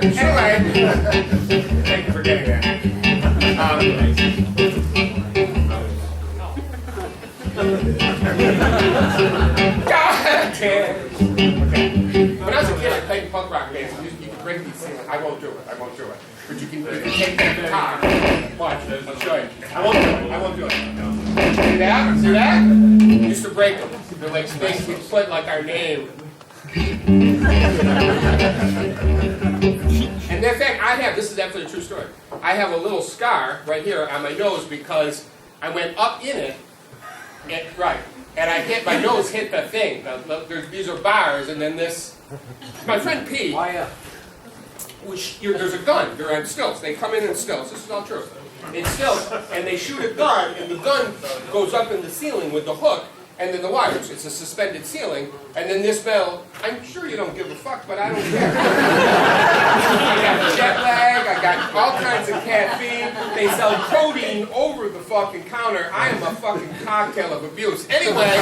here. Anyway, thank you for getting that. God damn. Okay. When I was a kid, I played punk rock bands. You can break these things. I won't do it. But you can take that guitar. Watch. I'll show you. I won't do it. See that? See that? Used to break them. They're like basically split like our name. And in fact, this is absolutely a true story. I have a little scar right here on my nose because I went up in it, and I hit, my nose hit the thing. These are bars, and then this, my friend P, there's a gun, they're on stilts, they come in stilts, this is all true. In stilts, and they shoot a gun, and the gun goes up in the ceiling with the hook, and then the wires. It's a suspended ceiling, and then this metal, I'm sure you don't give a fuck, but I don't care. I got jet lag, I got all kinds of caffeine, they sell codeine over the fucking counter, I am a fucking cocktail of abuse. Anyway,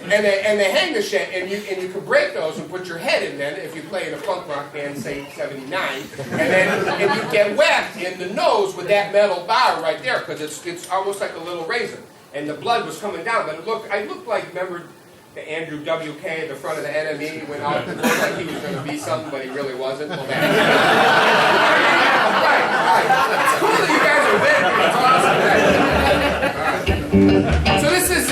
and they hang the shit, and you can break those and put your head in then, if you play in a punk rock band, say 79, and you get whacked in the nose with that metal bar right there, because it's almost like a little razor. And the blood was coming down, but I looked like, remember the Andrew WK at the front of the NME went out and looked like he was going to be something, but he really wasn't? Well, right. It's cool that you guys are with me. It's awesome. Right. So this is,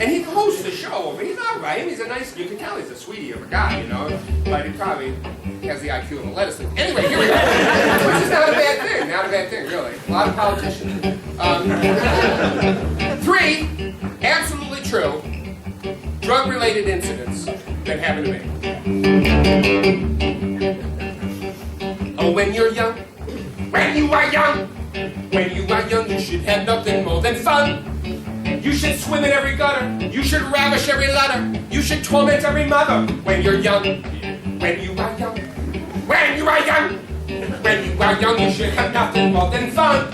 and he hosts the show, but he's all right. He's a nice, you can tell he's a sweetie of a guy, you know, but he probably has the IQ of a lettuce. Anyway, here we go. Which is not a bad thing, really. A lot of politicians. 3 absolutely true drug-related incidents that happened to me. Oh, when you're young, when you are young, you should have nothing more than fun. You should swim in every gutter, you should ravish every letter, you should torment every mother. When you're young, when you are young, you should have nothing more than fun.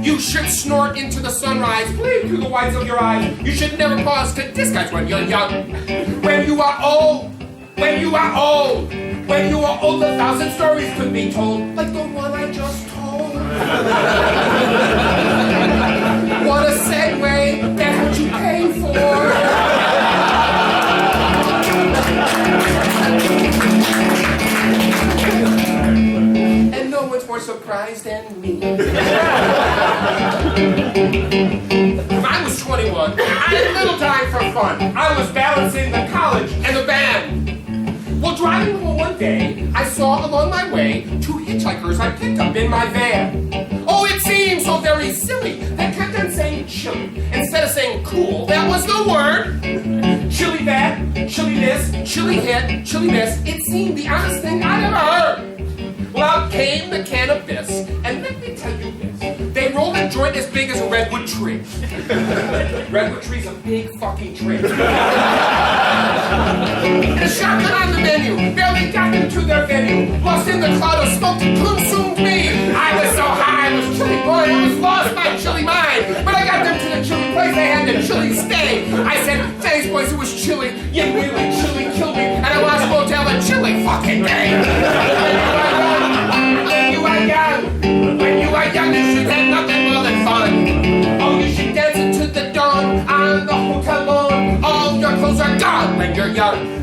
You should snort into the sunrise, bleed through the whites of your eyes. You should never pause to discuss when you're young. When you are old, a 1,000 stories could be told, like the one I just told. What a segue, that's what you pay for. More surprised than me. I was 21. I had little time for fun. I was balancing the college and the band. Well, driving home one day, I saw along my way 2 hitchhikers I picked up in my van. Oh, it seemed so very silly. They kept on saying chili instead of saying cool. That was the word. Chili that, chili this, chili hit, chili this. It seemed the honest thing I'd ever heard. Well, out came the can of this, and let me tell you this. They rolled a joint as big as a redwood tree. Redwood tree's a big fucking tree. And a shotgun on the menu, barely got them to their venue. Lost in the cloud of smoke that consumed me. I was so high, I was chilly boy, I was lost my chilly mind. But I got them to the chilly place, they had the chilly stay. I said, thanks boys, it was chilly. You really chilly killed me, and I lost motel a chilly fucking day. When you are young, you should have nothing more than fun. Oh, you should dance into the dawn on the hotel lawn. All your clothes are gone when you're young.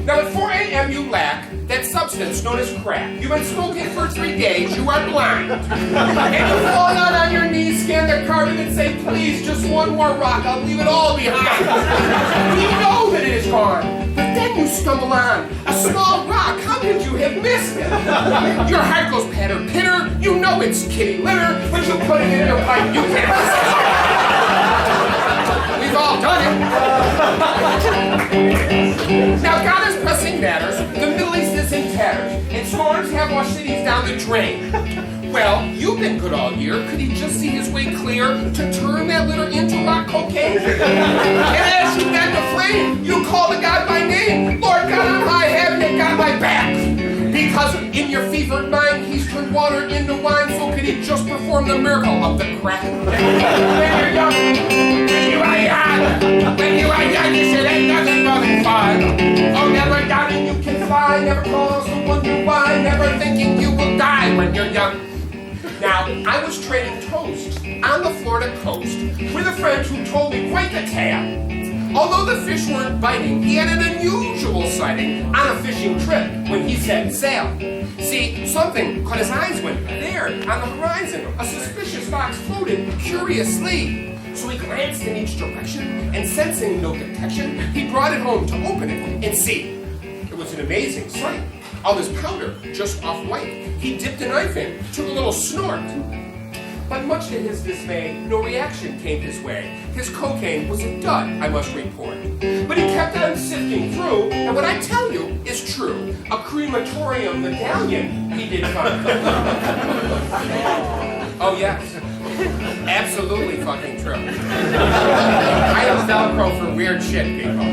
Now at 4 a.m. you lack that substance known as crack. You've been smoking for 3 days, you are blind. And you fall down on your knees, scan the carbon and say, please, just one more rock, I'll leave it all behind. You know that it is gone. But then you stumble on a small rock. How could you have missed it? Your heart goes patter pitter. You know it's kitty litter, but you put it in your pipe. You can't miss it. We've all done it. Now God is pressing matters. The Middle East is in tatters, and storms have washed cities down the drain. Well, you've been good all year. Could he just see his way clear to turn that litter into rock cocaine? And as you bend the flame, you call the God by name. Lord God on high, have you got my back? Because in your fevered mind, he's turned water into wine, so can did he just perform the miracle of the crack? When you're young, when you are young, you should ain't nothing more than fun. Oh, never doubting you can fly, never cause to wonder why, never thinking you will die when you're young. Now, I was trading toast on the Florida coast with a friend who told me quite the tale. Although the fish weren't biting, he had an unusual sighting on a fishing trip when he set sail. See, something caught his eyes when there, on the horizon, a suspicious box floated curiously. So he glanced in each direction, and sensing no detection, he brought it home to open it and see. It was an amazing sight. All this powder, just off-white. He dipped a knife in, took a little snort. But much to his dismay, no reaction came his way. His cocaine was a dud, I must report. But he kept on sifting through, and what I tell you is true. A crematorium medallion he did find. Oh yes, absolutely fucking true. I am Velcro for weird shit, people.